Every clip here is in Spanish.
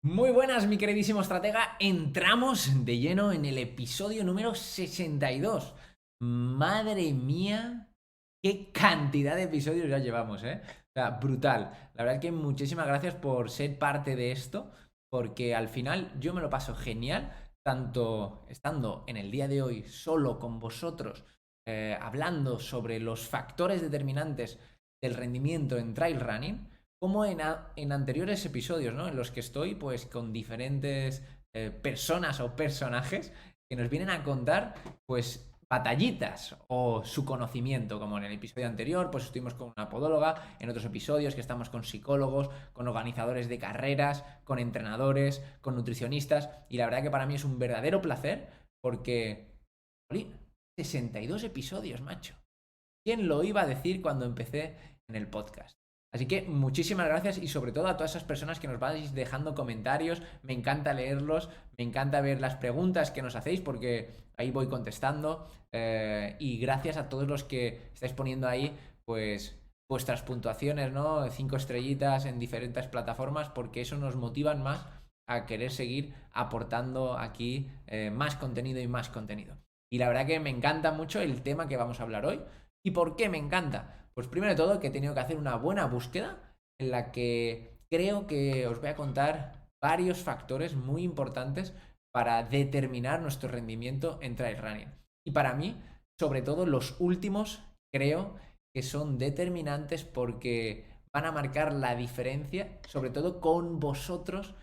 Muy buenas, mi queridísimo estratega. Entramos de lleno en el episodio número 62. Madre mía, qué cantidad de episodios ya llevamos, ¿eh? O sea, brutal. La verdad que muchísimas gracias por ser parte de esto, porque al final yo me lo paso genial, tanto estando en el día de hoy solo con vosotros, hablando sobre los factores determinantes del rendimiento en trail running como en anteriores episodios, ¿no? En los que estoy pues con diferentes personas o personajes que nos vienen a contar pues batallitas o su conocimiento, como en el episodio anterior, pues estuvimos con una podóloga, en otros episodios que estamos con psicólogos, con organizadores de carreras, con entrenadores, con nutricionistas, y la verdad que para mí es un verdadero placer porque, jolín, 62 episodios, macho. ¿Quién lo iba a decir cuando empecé en el podcast? Así que muchísimas gracias y sobre todo a todas esas personas que nos vais dejando comentarios. Me encanta leerlos, me encanta ver las preguntas que nos hacéis porque ahí voy contestando. Y gracias a todos los que estáis poniendo ahí pues vuestras puntuaciones, ¿no? 5 estrellitas en diferentes plataformas porque eso nos motiva más a querer seguir aportando aquí más contenido y más contenido. Y la verdad que me encanta mucho el tema que vamos a hablar hoy. ¿Y por qué me encanta? Pues primero de todo que he tenido que hacer una buena búsqueda en la que creo que os voy a contar varios factores muy importantes para determinar nuestro rendimiento en trail running. Y para mí, sobre todo los últimos, creo que son determinantes porque van a marcar la diferencia, sobre todo con vosotros,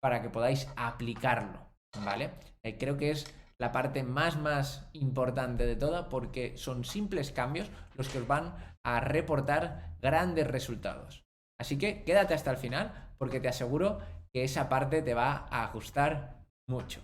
para que podáis aplicarlo, ¿vale? Creo que es la parte más importante de toda porque son simples cambios los que os van a reportar grandes resultados. Así que quédate hasta el final porque te aseguro que esa parte te va a gustar mucho.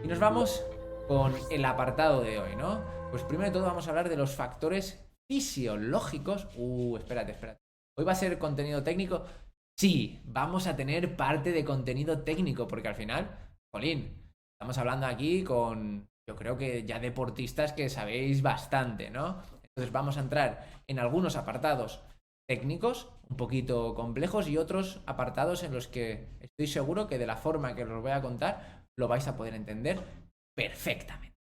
Y nos vamos con el apartado de hoy, ¿no? Pues primero de todo vamos a hablar de los factores fisiológicos. Espérate. ¿Hoy va a ser contenido técnico? Sí, vamos a tener parte de contenido técnico, porque al final, jolín, estamos hablando aquí con, yo creo que ya deportistas que sabéis bastante, ¿no? Entonces vamos a entrar en algunos apartados técnicos, un poquito complejos, y otros apartados en los que estoy seguro que de la forma que os voy a contar lo vais a poder entender perfectamente.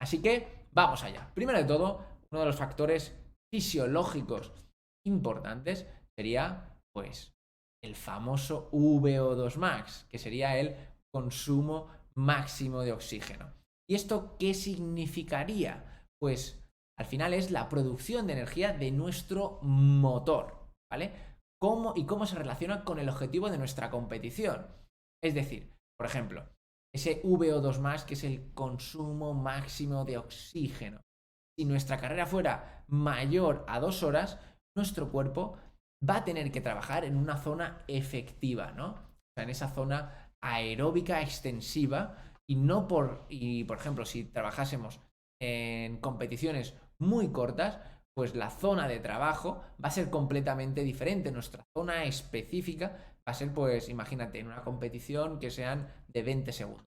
Así que vamos allá. Primero de todo, uno de los factores fisiológicos importantes sería pues el famoso VO2 max, que sería el consumo máximo de oxígeno. ¿Y esto qué significaría? Pues al final es la producción de energía de nuestro motor, ¿vale? ¿Cómo se relaciona con el objetivo de nuestra competición? Es decir, por ejemplo, ese VO2 más, que es el consumo máximo de oxígeno. Si nuestra carrera fuera mayor a 2 horas, nuestro cuerpo va a tener que trabajar en una zona efectiva, ¿no? O sea, en esa zona aeróbica extensiva y por ejemplo, si trabajásemos en competiciones muy cortas, pues la zona de trabajo va a ser completamente diferente. Nuestra zona específica va a ser, pues, imagínate, en una competición que sean de 20 segundos.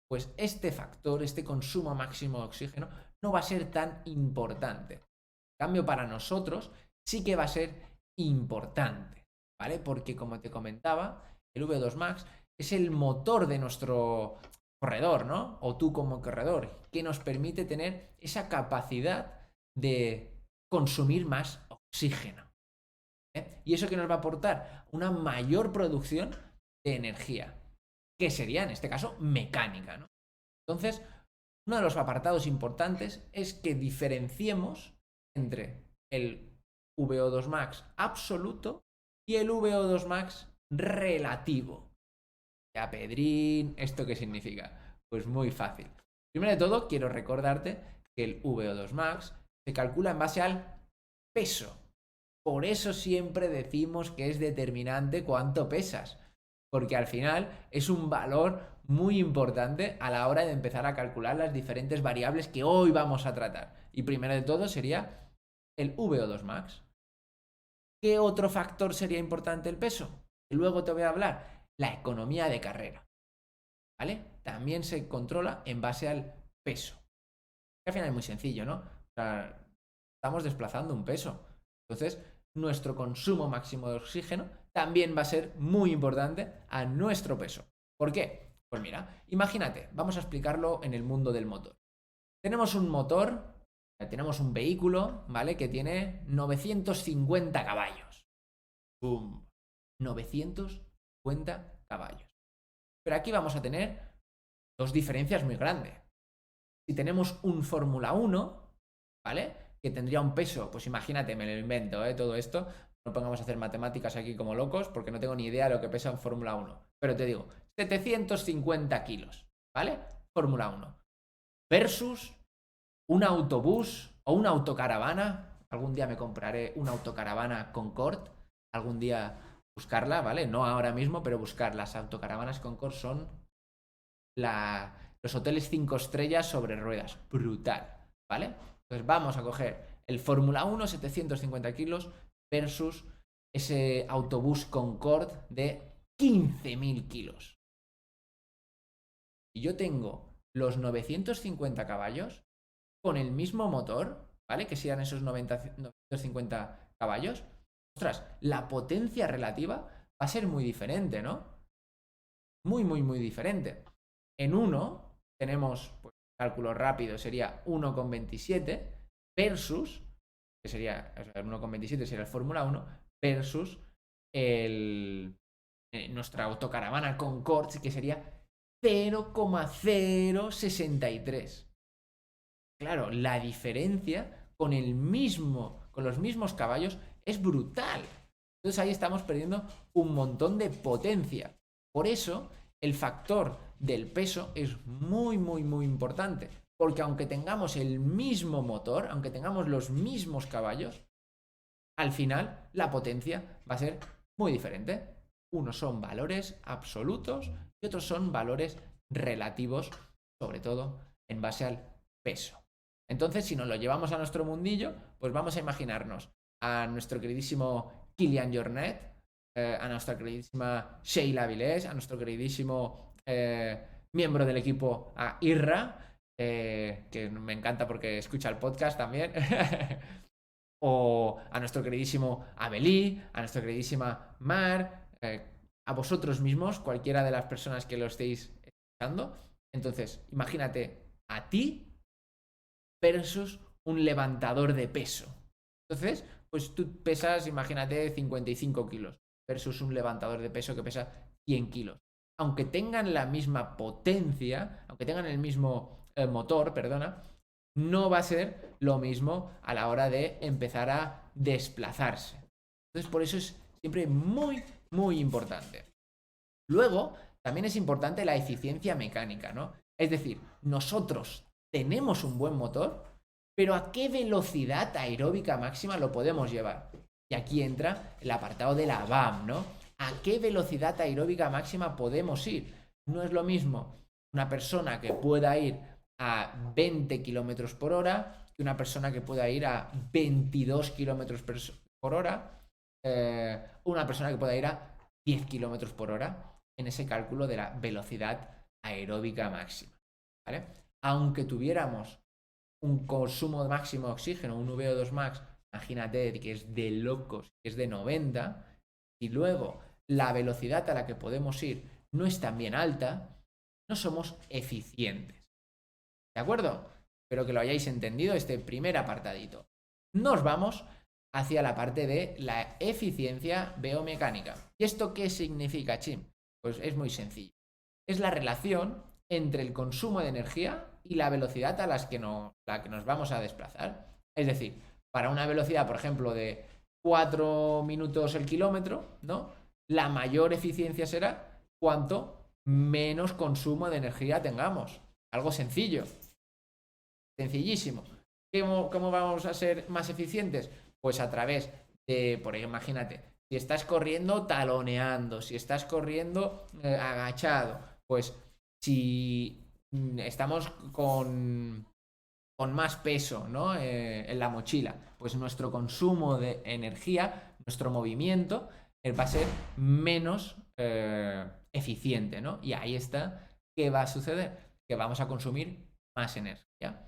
Pues este factor, este consumo máximo de oxígeno, no va a ser tan importante. En cambio, para nosotros sí que va a ser importante, ¿vale? Porque como te comentaba, el V2 Max es el motor de nuestro corredor, ¿no? O tú como corredor, que nos permite tener esa capacidad de consumir más oxígeno. ¿Y eso que nos va a aportar? Una mayor producción de energía, que sería en este caso mecánica, ¿no? Entonces, uno de los apartados importantes es que diferenciemos entre el VO2 max absoluto y el VO2 max relativo. Ya, Pedrín, ¿esto qué significa? Pues muy fácil. Primero de todo, quiero recordarte que el VO2 max se calcula en base al peso. Por eso siempre decimos que es determinante cuánto pesas, porque al final es un valor muy importante a la hora de empezar a calcular las diferentes variables que hoy vamos a tratar. Y primero de todo sería el VO2 max. ¿Qué otro factor sería importante el peso? Y luego te voy a hablar, la economía de carrera. ¿vale? También se controla en base al peso. Al final es muy sencillo, ¿no? O sea, estamos desplazando un peso. Entonces, nuestro consumo máximo de oxígeno también va a ser muy importante a nuestro peso. ¿Por qué? Pues mira, imagínate, vamos a explicarlo en el mundo del motor. Tenemos un motor, tenemos un vehículo, ¿vale? Que tiene 950 caballos. ¡Bum! 950 caballos. Pero aquí vamos a tener dos diferencias muy grandes. Si tenemos un Fórmula 1, ¿vale? Que tendría un peso, pues imagínate, me lo invento, todo esto. No pongamos a hacer matemáticas aquí como locos, porque no tengo ni idea de lo que pesa un Fórmula 1. Pero te digo, 750 kilos, ¿vale? Fórmula 1. Versus un autobús o una autocaravana. Algún día me compraré una autocaravana Concorde. Algún día buscarla, ¿vale? No ahora mismo, pero buscar. Las autocaravanas Concorde son los hoteles 5 estrellas sobre ruedas. Brutal, ¿vale? Entonces vamos a coger el Fórmula 1, 750 kilos, versus ese autobús Concorde de 15.000 kilos. Y yo tengo los 950 caballos con el mismo motor, ¿vale? Que sean esos 950 caballos. Ostras, la potencia relativa va a ser muy diferente, ¿no? Muy, muy, muy diferente. En uno tenemos, pues, cálculo rápido, sería 1,27 versus, que sería, o sea, el 1,27 sería el Fórmula 1, versus nuestra autocaravana Concorde, que sería 0,063. Claro, la diferencia con los mismos caballos es brutal. Entonces ahí estamos perdiendo un montón de potencia. Por eso el factor del peso es muy, muy, muy importante. Porque aunque tengamos el mismo motor, aunque tengamos los mismos caballos, al final la potencia va a ser muy diferente. Unos son valores absolutos y otros son valores relativos, sobre todo en base al peso. Entonces, si nos lo llevamos a nuestro mundillo, pues vamos a imaginarnos a nuestro queridísimo Kilian Jornet, a nuestra queridísima Sheila Vilés, a nuestro queridísimo miembro del equipo, a Irra, que me encanta porque escucha el podcast también, o a nuestro queridísimo Abelí, a nuestra queridísima Mar, a vosotros mismos, cualquiera de las personas que lo estéis escuchando. Entonces, imagínate a ti versus un levantador de peso. Entonces, pues tú pesas, imagínate, 55 kilos versus un levantador de peso que pesa 100 kilos. Aunque tengan la misma potencia, aunque tengan el mismo motor, perdona, no va a ser lo mismo a la hora de empezar a desplazarse. Entonces, por eso es siempre muy, muy importante. Luego, también es importante la eficiencia mecánica, ¿no? Es decir, nosotros tenemos un buen motor, pero ¿a qué velocidad aeróbica máxima lo podemos llevar? Y aquí entra el apartado de la VAM, ¿no? ¿A qué velocidad aeróbica máxima podemos ir? No es lo mismo una persona que pueda ir a 20 km por hora que una persona que pueda ir a 22 km por hora, una persona que pueda ir a 10 km por hora en ese cálculo de la velocidad aeróbica máxima, ¿vale? Aunque tuviéramos un consumo máximo de oxígeno, un VO2 max, imagínate que es de locos, que es de 90, y luego la velocidad a la que podemos ir no es tan bien alta, no somos eficientes. ¿De acuerdo? Espero que lo hayáis entendido este primer apartadito. Nos vamos hacia la parte de la eficiencia biomecánica. ¿Y esto qué significa, Chim? Pues es muy sencillo. Es la relación entre el consumo de energía y la velocidad a la que nos vamos a desplazar. Es decir, para una velocidad, por ejemplo, de 4 minutos el kilómetro, ¿no? La mayor eficiencia será cuanto menos consumo de energía tengamos. Algo sencillo. Sencillísimo. ¿Cómo vamos a ser más eficientes? Pues a través de, por ejemplo, imagínate, si estás corriendo taloneando, si estás corriendo agachado, pues si estamos con más peso, ¿no? En la mochila, pues nuestro consumo de energía, nuestro movimiento va a ser menos eficiente, ¿no? Y ahí está ¿qué va a suceder? Que vamos a consumir más energía.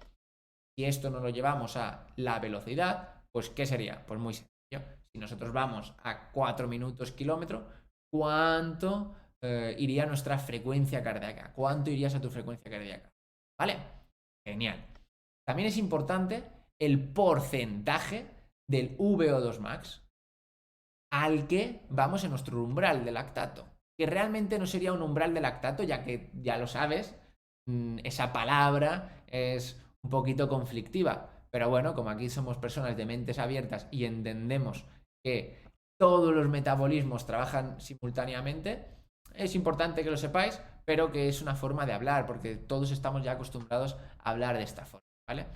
Si esto nos lo llevamos a la velocidad, pues ¿qué sería? Pues muy sencillo. Si nosotros vamos a 4 minutos kilómetro, ¿cuánto iría nuestra frecuencia cardíaca? ¿Cuánto irías a tu frecuencia cardíaca? ¿Vale? Genial. También es importante el porcentaje del VO2 max al que vamos en nuestro umbral de lactato. Que realmente no sería un umbral de lactato, ya que ya lo sabes, esa palabra es un poquito conflictiva. Pero bueno, como aquí somos personas de mentes abiertas y entendemos que todos los metabolismos trabajan simultáneamente, es importante que lo sepáis, pero que es una forma de hablar, porque todos estamos ya acostumbrados a hablar de esta forma, ¿vale?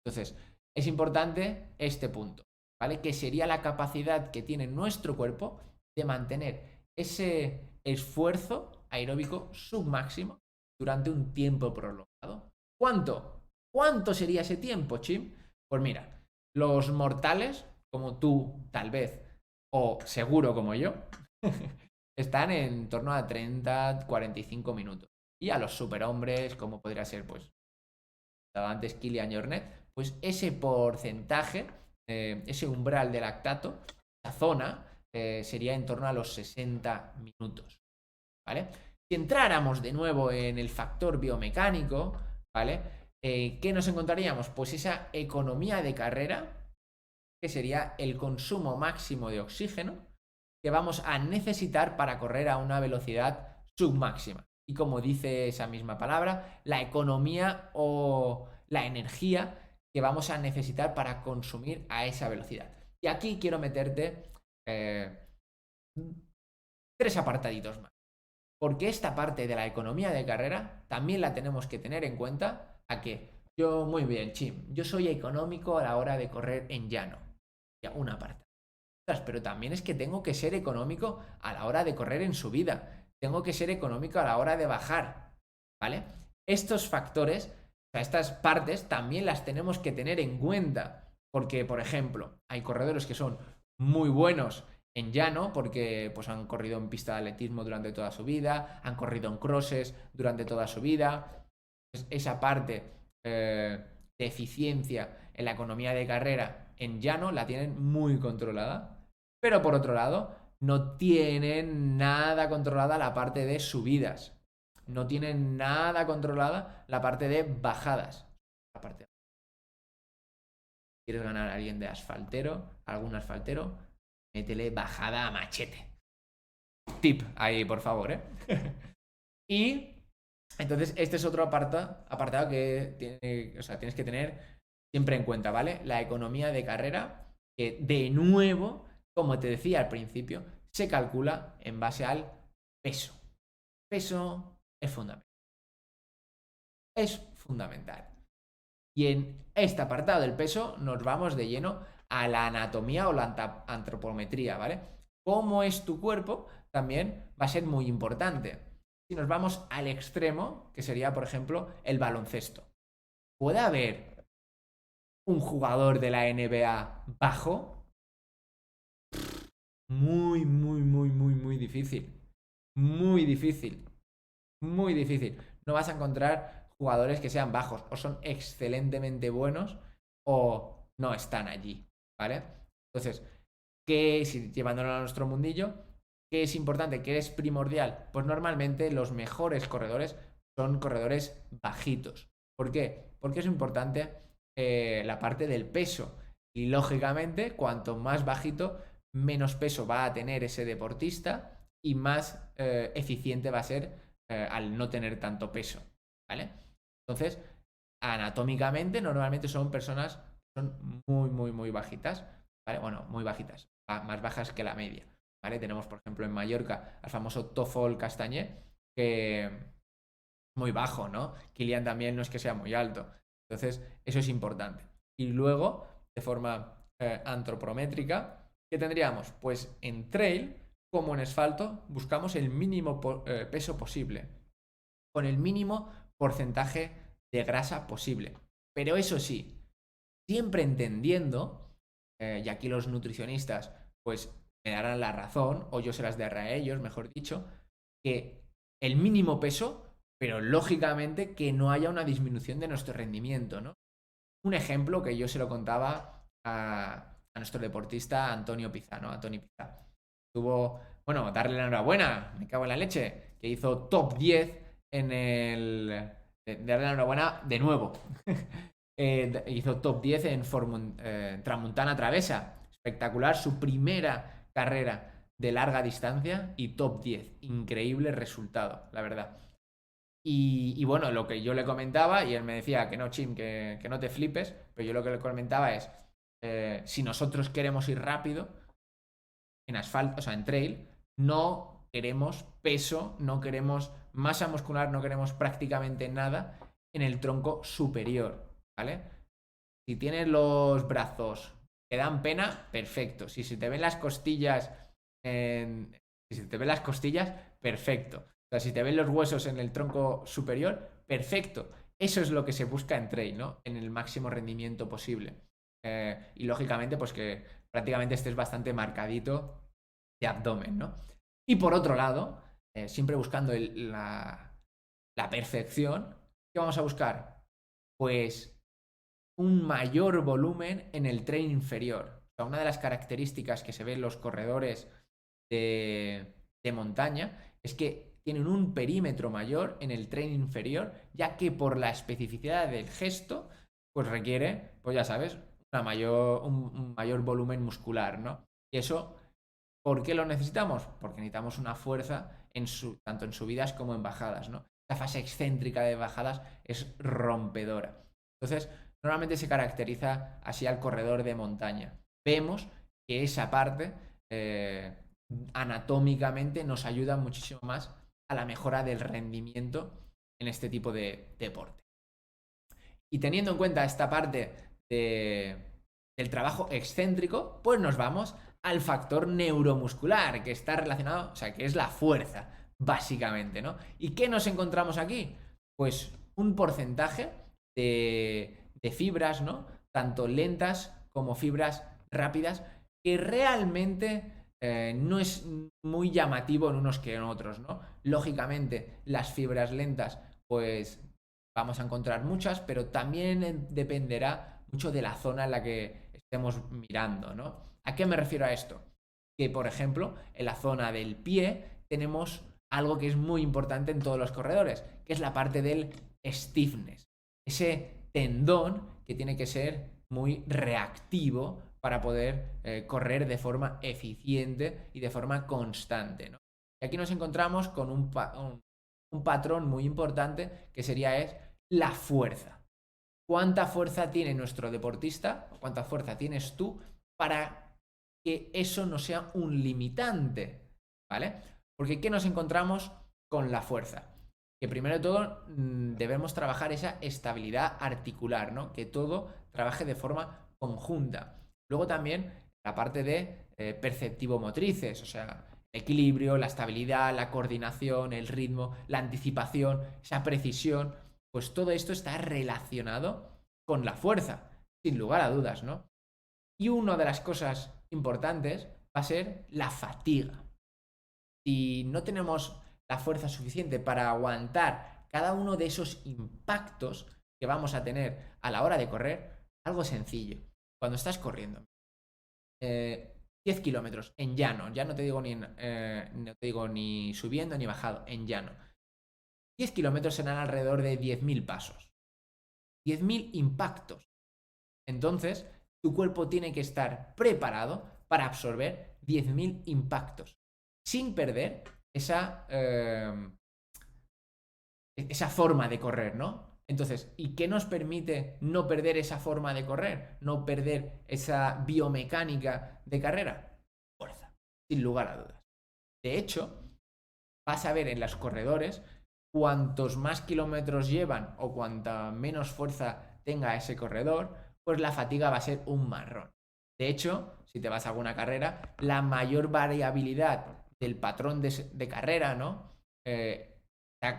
Entonces, es importante este punto, ¿vale? Que sería la capacidad que tiene nuestro cuerpo de mantener ese esfuerzo aeróbico submáximo durante un tiempo prolongado. ¿Cuánto? ¿Cuánto sería ese tiempo, Chim? Pues mira, los mortales, como tú, tal vez, o seguro como yo, están en torno a 30-45 minutos. Y a los superhombres, como podría ser, pues, estaba antes Kilian Jornet, pues ese porcentaje, ese umbral de lactato, la zona, sería en torno a los 60 minutos, ¿vale? Si entráramos de nuevo en el factor biomecánico, ¿vale? ¿Qué nos encontraríamos? Pues esa economía de carrera, que sería el consumo máximo de oxígeno que vamos a necesitar para correr a una velocidad submáxima. Y como dice esa misma palabra, la economía o la energía que vamos a necesitar para consumir a esa velocidad. Y aquí quiero meterte 3 apartaditos más. Porque esta parte de la economía de carrera también la tenemos que tener en cuenta a que yo, muy bien, Chim, yo soy económico a la hora de correr en llano. Ya, una parte. Pero también es que tengo que ser económico a la hora de correr en subida. Tengo que ser económico a la hora de bajar. ¿Vale? Estos factores, o sea, estas partes también las tenemos que tener en cuenta. Porque, por ejemplo, hay corredores que son muy buenos en llano porque pues, han corrido en pista de atletismo durante toda su vida, han corrido en crosses durante toda su vida. Pues esa parte de eficiencia en la economía de carrera en llano la tienen muy controlada. Pero por otro lado, no tienen nada controlada la parte de subidas. No tienen nada controlada la parte de bajadas. La parte de... ¿Quieres ganar a alguien de asfaltero? ¿Algún asfaltero? Métele bajada a machete. Tip ahí, por favor, ¿eh? Y entonces este es otro apartado que tienes que tener siempre en cuenta, ¿vale? La economía de carrera, que de nuevo, como te decía al principio, se calcula en base al peso. Peso es fundamental. Es fundamental. Y en este apartado del peso nos vamos de lleno a la anatomía o la antropometría, ¿vale? Cómo es tu cuerpo también va a ser muy importante. Si nos vamos al extremo, que sería, por ejemplo, el baloncesto. ¿Puede haber un jugador de la NBA bajo? Muy, muy, muy, muy, muy difícil. Muy difícil. Muy difícil. No vas a encontrar jugadores que sean bajos. O son excelentemente buenos o no están allí. ¿Vale? Entonces, si llevándolo a nuestro mundillo, ¿qué es importante? ¿Qué es primordial? Pues normalmente los mejores corredores son corredores bajitos. ¿Por qué? Porque es importante la parte del peso. Y lógicamente, cuanto más bajito, menos peso va a tener ese deportista y más eficiente va a ser al no tener tanto peso. ¿Vale? Entonces, anatómicamente, normalmente son personas que son muy, muy, muy bajitas. ¿Vale? Bueno, muy bajitas, más bajas que la media. ¿Vale? Tenemos, por ejemplo, en Mallorca al famoso Tofol Castañé, que muy bajo, ¿no? Kilian también no es que sea muy alto. Entonces, eso es importante. Y luego, de forma antropométrica, ¿qué tendríamos? Pues en trail, como en asfalto, buscamos el mínimo peso posible, con el mínimo porcentaje de grasa posible. Pero eso sí, siempre entendiendo, y aquí los nutricionistas pues me darán la razón, o yo se las daré a ellos, mejor dicho, que el mínimo peso pero lógicamente que no haya una disminución de nuestro rendimiento, ¿no? Un ejemplo que yo se lo contaba a nuestro deportista Antonio Pizá, ¿no? A Tony Pizá. Tuvo, bueno, darle la enhorabuena, me cago en la leche, que hizo top 10 en el... darle la enhorabuena de nuevo. Hizo top 10 en Tramontana Travesa. Espectacular, su primera carrera de larga distancia y top 10. Increíble resultado, la verdad. Y bueno, lo que yo le comentaba, y él me decía que no, Chim, que no te flipes, pero yo lo que le comentaba es, si nosotros queremos ir rápido en asfalto, o sea, en trail, no queremos peso, no queremos masa muscular, no queremos prácticamente nada en el tronco superior, ¿vale? Si tienes los brazos que dan pena, perfecto. Si se te ven las costillas, si se te ven las costillas, perfecto. O sea, si te ven los huesos en el tronco superior, perfecto. Eso es lo que se busca en trail, ¿no? En el máximo rendimiento posible. Y lógicamente, pues que prácticamente estés bastante marcadito de abdomen, ¿no? Y por otro lado, siempre buscando la perfección, ¿qué vamos a buscar? Pues un mayor volumen en el tren inferior. O sea, una de las características que se ven en los corredores de montaña es que tienen un perímetro mayor en el tren inferior, ya que por la especificidad del gesto, pues requiere, pues ya sabes, un mayor volumen muscular, ¿no? Y eso, ¿por qué lo necesitamos? Porque necesitamos una fuerza tanto en subidas como en bajadas, ¿no? La fase excéntrica de bajadas es rompedora. Entonces, normalmente se caracteriza así al corredor de montaña. Vemos que esa parte anatómicamente nos ayuda muchísimo más a la mejora del rendimiento en este tipo de deporte. Y teniendo en cuenta esta parte del trabajo excéntrico, pues nos vamos al factor neuromuscular, que está relacionado, o sea, que es la fuerza, básicamente, ¿no? ¿Y qué nos encontramos aquí? Pues un porcentaje de fibras, ¿no? Tanto lentas como fibras rápidas, que realmente no es muy llamativo en unos que en otros, ¿no? Lógicamente, las fibras lentas, pues vamos a encontrar muchas, pero también dependerá mucho de la zona en la que estemos mirando, ¿no? ¿A qué me refiero a esto? Que, por ejemplo, en la zona del pie tenemos algo que es muy importante en todos los corredores, que es la parte del stiffness. Ese tendón que tiene que ser muy reactivo para poder correr de forma eficiente y de forma constante, ¿no? Y aquí nos encontramos con un patrón muy importante que sería la fuerza. ¿Cuánta fuerza tiene nuestro deportista? ¿Cuánta fuerza tienes tú para que eso no sea un limitante? ¿Vale? Porque ¿qué nos encontramos con la fuerza? Que primero de todo debemos trabajar esa estabilidad articular, ¿no? Que todo trabaje de forma conjunta. Luego también la parte de perceptivo motrices, o sea, el equilibrio, la estabilidad, la coordinación, el ritmo, la anticipación, esa precisión, pues todo esto está relacionado con la fuerza, sin lugar a dudas, ¿no? Y una de las cosas importantes va a ser la fatiga. Si no tenemos la fuerza suficiente para aguantar cada uno de esos impactos que vamos a tener a la hora de correr, algo sencillo. Cuando estás corriendo, 10 kilómetros en llano, ya no te digo no te digo ni subiendo ni bajado, en llano. 10 kilómetros serán alrededor de 10.000 pasos. 10.000 impactos. Entonces, tu cuerpo tiene que estar preparado para absorber 10.000 impactos, sin perder esa forma de correr, ¿no? Entonces, ¿y qué nos permite no perder esa forma de correr? No perder esa biomecánica de carrera. Fuerza, sin lugar a dudas. De hecho, vas a ver en los corredores, cuantos más kilómetros llevan o cuanta menos fuerza tenga ese corredor, pues la fatiga va a ser un marrón. De hecho, si te vas a alguna carrera, la mayor variabilidad del patrón de carrera, ¿no?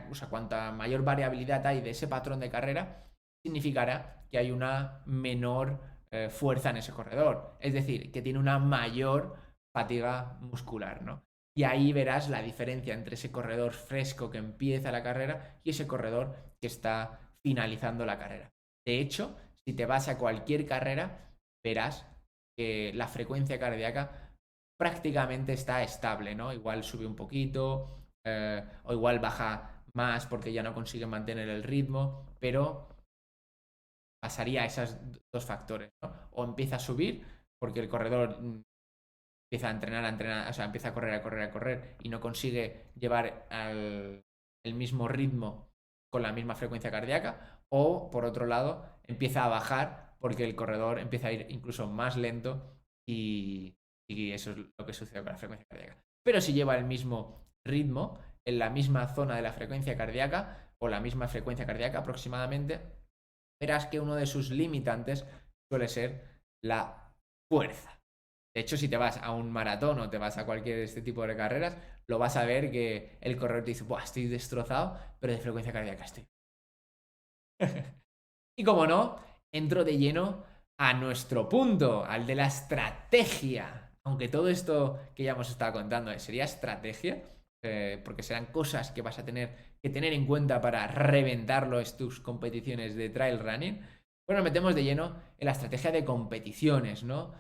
O sea, cuanta mayor variabilidad hay de ese patrón de carrera, significará que hay una menor fuerza en ese corredor. Es decir, que tiene una mayor fatiga muscular, ¿no? Y ahí verás la diferencia entre ese corredor fresco que empieza la carrera y ese corredor que está finalizando la carrera. De hecho, si te vas a cualquier carrera, verás que la frecuencia cardíaca prácticamente está estable, ¿no? Igual sube un poquito, o igual baja más porque ya no consigue mantener el ritmo, pero pasaría a esos dos factores, ¿no? O empieza a subir porque el corredor empieza a entrenar, o sea, empieza a correr, a correr, a correr y no consigue llevar el mismo ritmo con la misma frecuencia cardíaca, o por otro lado, empieza a bajar porque el corredor empieza a ir incluso más lento y eso es lo que sucede con la frecuencia cardíaca. Pero si lleva el mismo ritmo, en la misma zona de la frecuencia cardíaca, o la misma frecuencia cardíaca aproximadamente, verás que uno de sus limitantes suele ser la fuerza. De hecho, si te vas a un maratón o te vas a cualquier este tipo de carreras, lo vas a ver que el corredor te dice, buah, estoy destrozado, pero de frecuencia cardíaca estoy. Y como no, entro de lleno a nuestro punto, al de la estrategia. Aunque todo esto que ya hemos estado contando sería estrategia, porque serán cosas que vas a tener que tener en cuenta para reventarlo en tus competiciones de trail running. Bueno, nos metemos de lleno en la estrategia de competiciones, ¿no?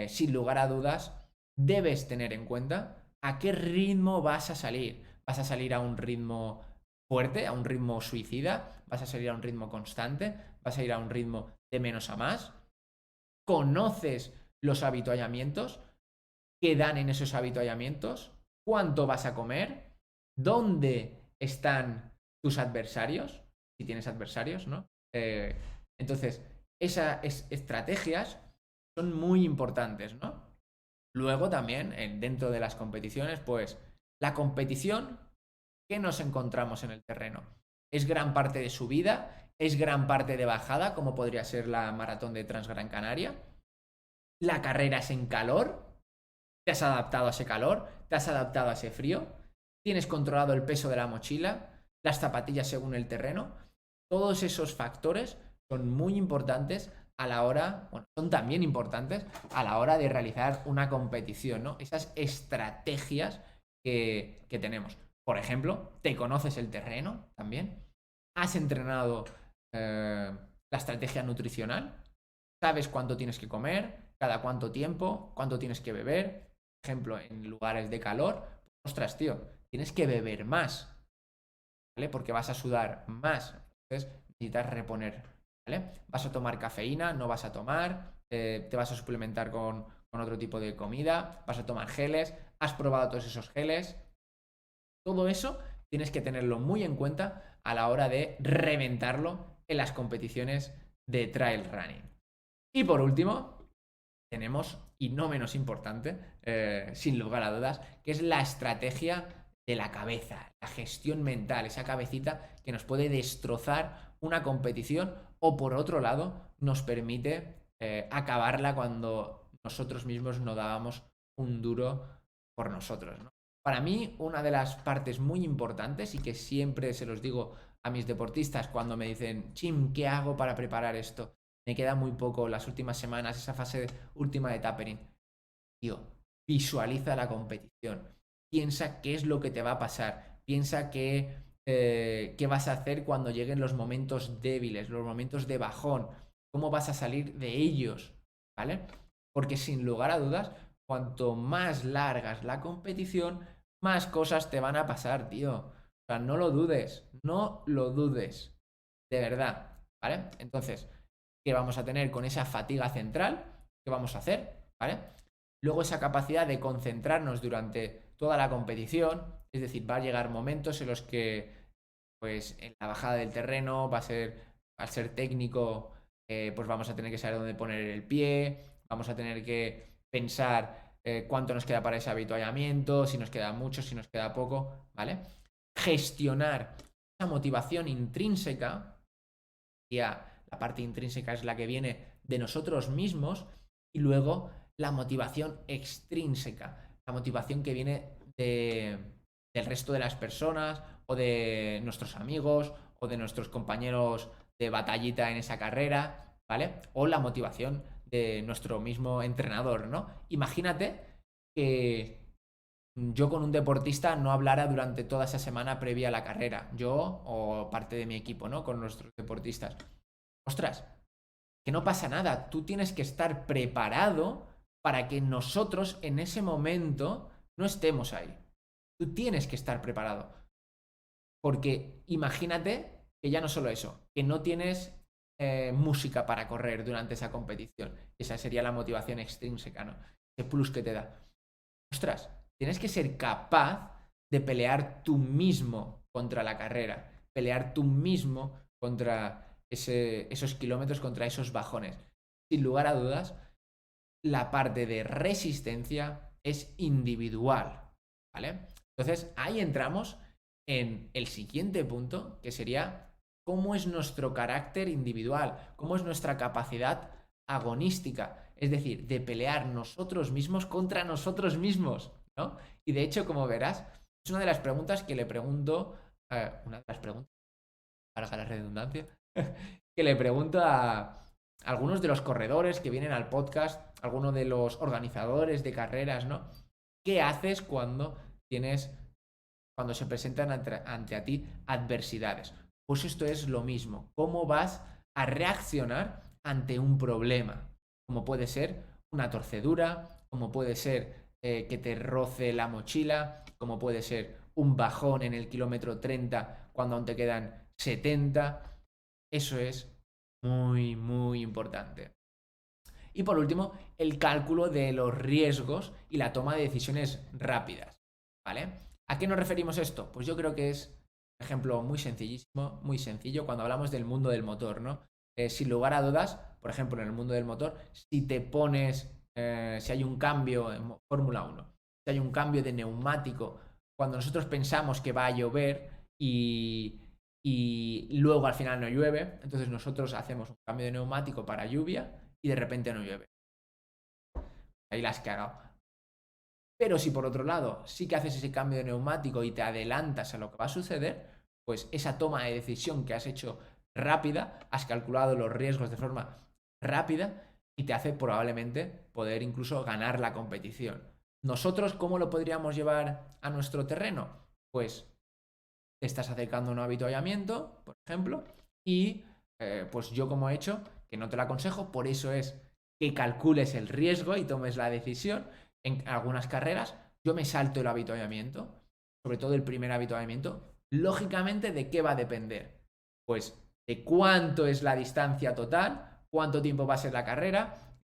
Sin lugar a dudas, debes tener en cuenta a qué ritmo vas a salir. ¿Vas a salir a un ritmo fuerte, a un ritmo suicida? ¿Vas a salir a un ritmo constante? ¿Vas a ir a un ritmo de menos a más? ¿Conoces los habituallamientos? ¿Qué dan en esos habituallamientos? ¿Cuánto vas a comer? ¿Dónde están tus adversarios? Si tienes adversarios, ¿no? Entonces, esas estrategias son muy importantes, ¿no? Luego también, dentro de las competiciones, pues la competición, ¿qué nos encontramos en el terreno? Es gran parte de subida, es gran parte de bajada, como podría ser la maratón de Transgran Canaria. La carrera es en calor, te has adaptado a ese calor, te has adaptado a ese frío, tienes controlado el peso de la mochila, las zapatillas según el terreno. Todos esos factores son muy importantes a la hora, bueno, son también importantes a la hora de realizar una competición, ¿no? Esas estrategias que tenemos. Por ejemplo, ¿te conoces el terreno también? ¿Has entrenado la estrategia nutricional? ¿Sabes cuánto tienes que comer? ¿Cada cuánto tiempo? ¿Cuánto tienes que beber? Por ejemplo, en lugares de calor, ostras, tío, tienes que beber más, ¿vale? Porque vas a sudar más. Entonces necesitas reponer, ¿vale? Vas a tomar cafeína, no vas a tomar, te vas a suplementar con otro tipo de comida, vas a tomar geles, has probado todos esos geles. Todo eso tienes que tenerlo muy en cuenta a la hora de reventarlo en las competiciones de trail running. Y por último, tenemos, y no menos importante, sin lugar a dudas, que es la estrategia de la cabeza, la gestión mental, esa cabecita que nos puede destrozar una competición o por otro lado nos permite acabarla cuando nosotros mismos no dábamos un duro por nosotros, ¿no? Para mí, una de las partes muy importantes y que siempre se los digo a mis deportistas cuando me dicen, Chim, ¿qué hago para preparar esto? Me queda muy poco, las últimas semanas, esa fase última de tapering. Tío, visualiza la competición. Piensa qué es lo que te va a pasar. Piensa qué vas a hacer cuando lleguen los momentos débiles, los momentos de bajón. Cómo vas a salir de ellos, ¿vale? Porque sin lugar a dudas, cuanto más largas la competición, más cosas te van a pasar, tío. O sea, no lo dudes, no lo dudes. De verdad, ¿vale? Entonces, ¿qué vamos a tener con esa fatiga central? ¿Qué vamos a hacer? ¿Vale? Luego esa capacidad de concentrarnos durante toda la competición, es decir, va a llegar momentos en los que, pues, en la bajada del terreno va a ser, al ser técnico, pues vamos a tener que saber dónde poner el pie, vamos a tener que pensar cuánto nos queda para ese avituallamiento, si nos queda mucho, si nos queda poco, ¿vale? Gestionar esa motivación intrínseca, ya la parte intrínseca es la que viene de nosotros mismos, y luego la motivación extrínseca, la motivación que viene del resto de las personas o de nuestros amigos o de nuestros compañeros de batallita en esa carrera, ¿vale? O la motivación de nuestro mismo entrenador, ¿no? Imagínate que yo con un deportista no hablara durante toda esa semana previa a la carrera, yo o parte de mi equipo, ¿no? Con nuestros deportistas. Ostras, que no pasa nada, tú tienes que estar preparado para que nosotros en ese momento no estemos ahí. Tú tienes que estar preparado. Porque imagínate que ya no solo eso, que no tienes música para correr durante esa competición. Esa sería la motivación extrínseca, ¿no? Ese plus que te da. Ostras, tienes que ser capaz de pelear tú mismo contra la carrera, pelear tú mismo contra esos kilómetros, contra esos bajones. Sin lugar a dudas, la parte de resistencia es individual, ¿vale? Entonces ahí entramos en el siguiente punto, que sería cómo es nuestro carácter individual, cómo es nuestra capacidad agonística, es decir, de pelear nosotros mismos contra nosotros mismos, ¿no? Y de hecho, como verás, es una de las preguntas que le pregunto, una de las preguntas, para la redundancia, que le pregunto a algunos de los corredores que vienen al podcast, algunos de los organizadores de carreras, ¿no? ¿Qué haces cuando se presentan ante a ti adversidades? Pues esto es lo mismo. ¿Cómo vas a reaccionar ante un problema? Como puede ser una torcedura, como puede ser que te roce la mochila, como puede ser un bajón en el kilómetro 30 cuando aún te quedan 70. Eso es muy, muy importante. Y por último, el cálculo de los riesgos y la toma de decisiones rápidas, ¿vale? ¿A qué nos referimos esto? Pues yo creo que es un ejemplo muy sencillísimo, muy sencillo, cuando hablamos del mundo del motor, ¿no? Sin lugar a dudas, por ejemplo, en el mundo del motor, si te pones, si hay un cambio en Fórmula 1, si hay un cambio de neumático, cuando nosotros pensamos que va a llover y luego al final no llueve, entonces nosotros hacemos un cambio de neumático para lluvia y de repente no llueve. Ahí la has cagado. Pero si por otro lado sí que haces ese cambio de neumático y te adelantas a lo que va a suceder, pues esa toma de decisión que has hecho rápida, has calculado los riesgos de forma rápida y te hace probablemente poder incluso ganar la competición. ¿Nosotros cómo lo podríamos llevar a nuestro terreno? Pues te estás acercando a un avituallamiento, por ejemplo, y pues yo como he hecho, que no te lo aconsejo, por eso es que calcules el riesgo y tomes la decisión. En algunas carreras yo me salto el avituallamiento, sobre todo el primer avituallamiento. Lógicamente, ¿de qué va a depender? Pues de cuánto es la distancia total, cuánto tiempo va a ser la carrera,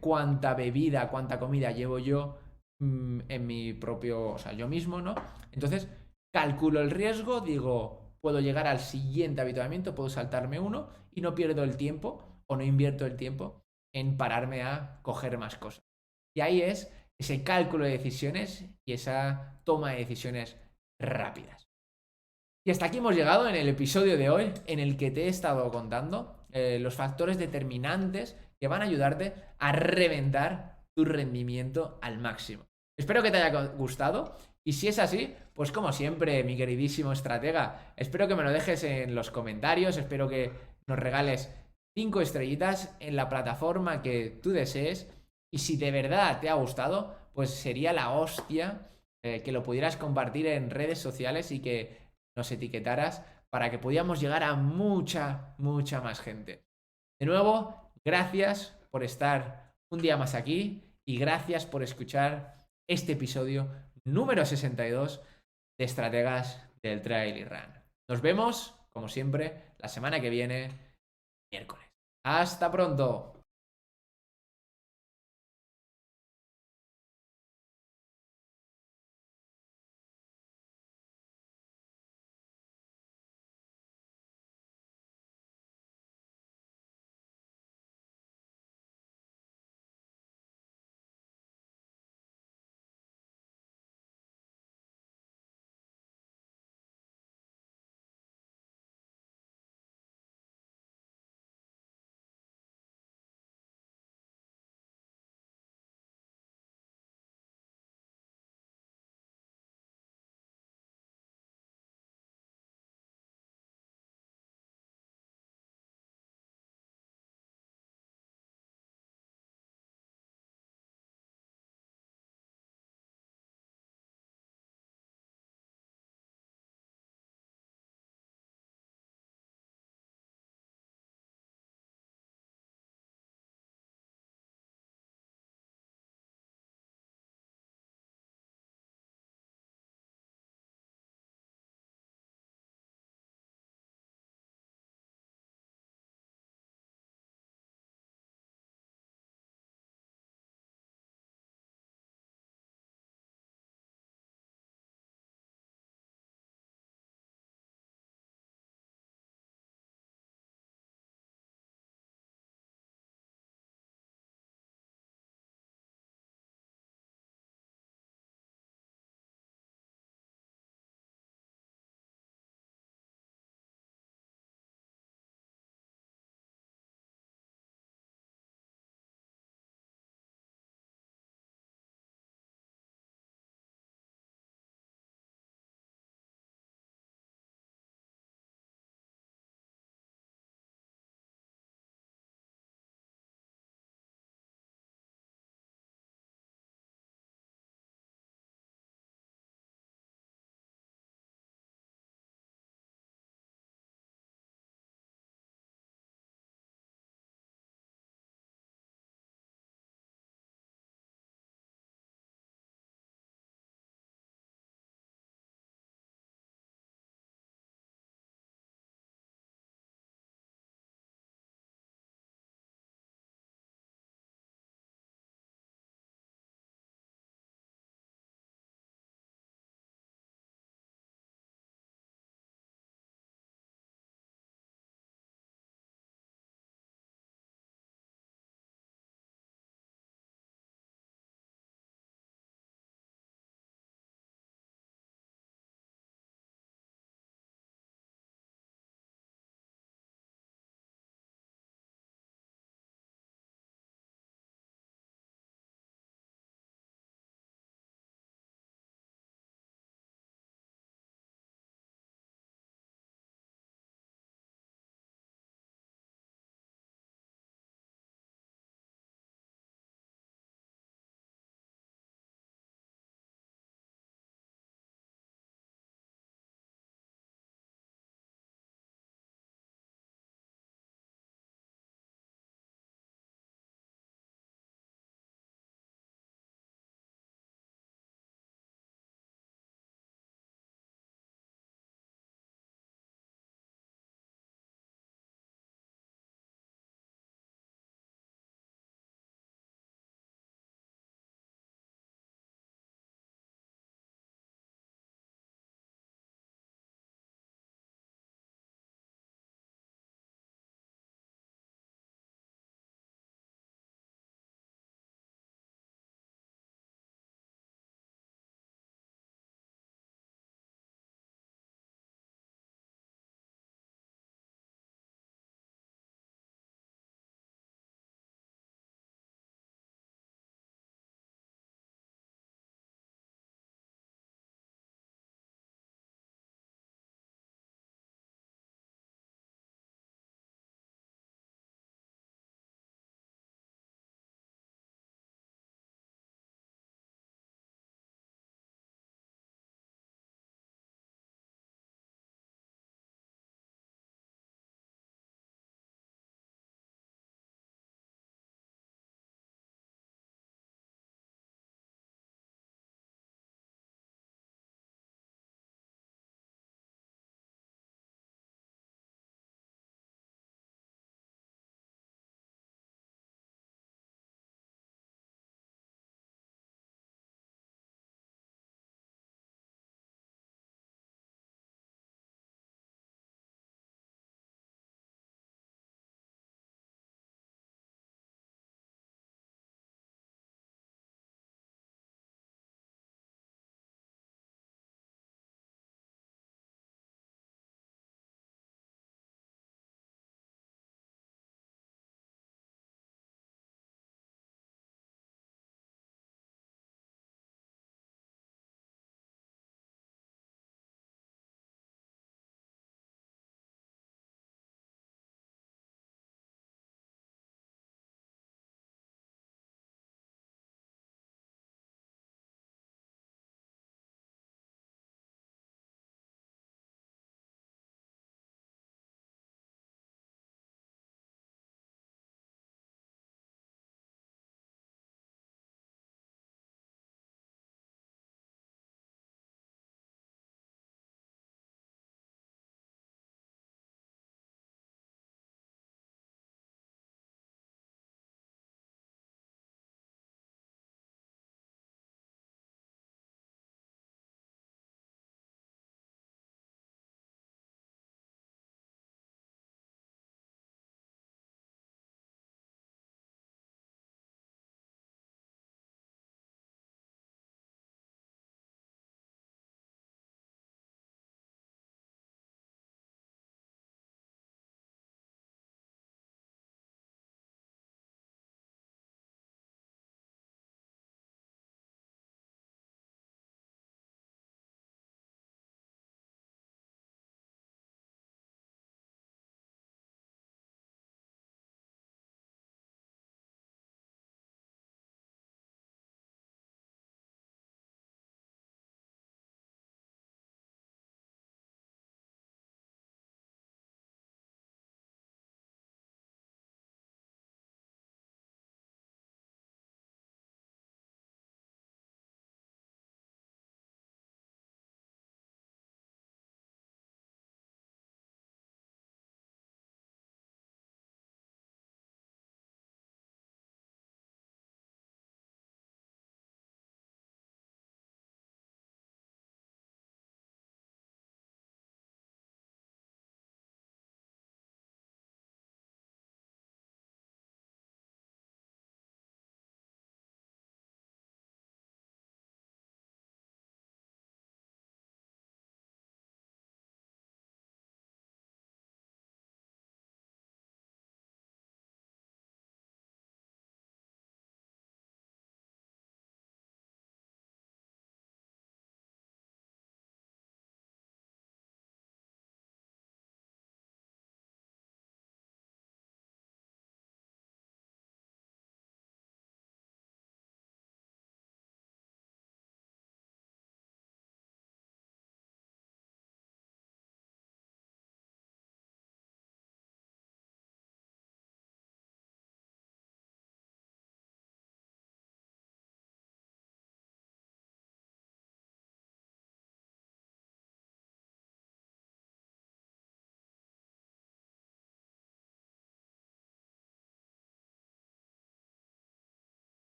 cuánta bebida, cuánta comida llevo yo en mi propio, o sea, yo mismo, ¿no? Entonces, calculo el riesgo, digo, puedo llegar al siguiente avituallamiento, puedo saltarme uno y no pierdo el tiempo o no invierto el tiempo en pararme a coger más cosas. Y ahí es ese cálculo de decisiones y esa toma de decisiones rápidas. Y hasta aquí hemos llegado en el episodio de hoy en el que te he estado contando los factores determinantes que van a ayudarte a reventar tu rendimiento al máximo. Espero que te haya gustado y si es así, pues como siempre, mi queridísimo estratega, espero que me lo dejes en los comentarios, espero que nos regales 5 estrellitas en la plataforma que tú desees y si de verdad te ha gustado, pues sería la hostia que lo pudieras compartir en redes sociales y que nos etiquetaras para que pudiéramos llegar a mucha, mucha más gente. De nuevo, gracias por estar un día más aquí y gracias por escuchar este episodio número 62 de Estrategas del Trail y Run. Nos vemos, como siempre, la semana que viene, miércoles. ¡Hasta pronto!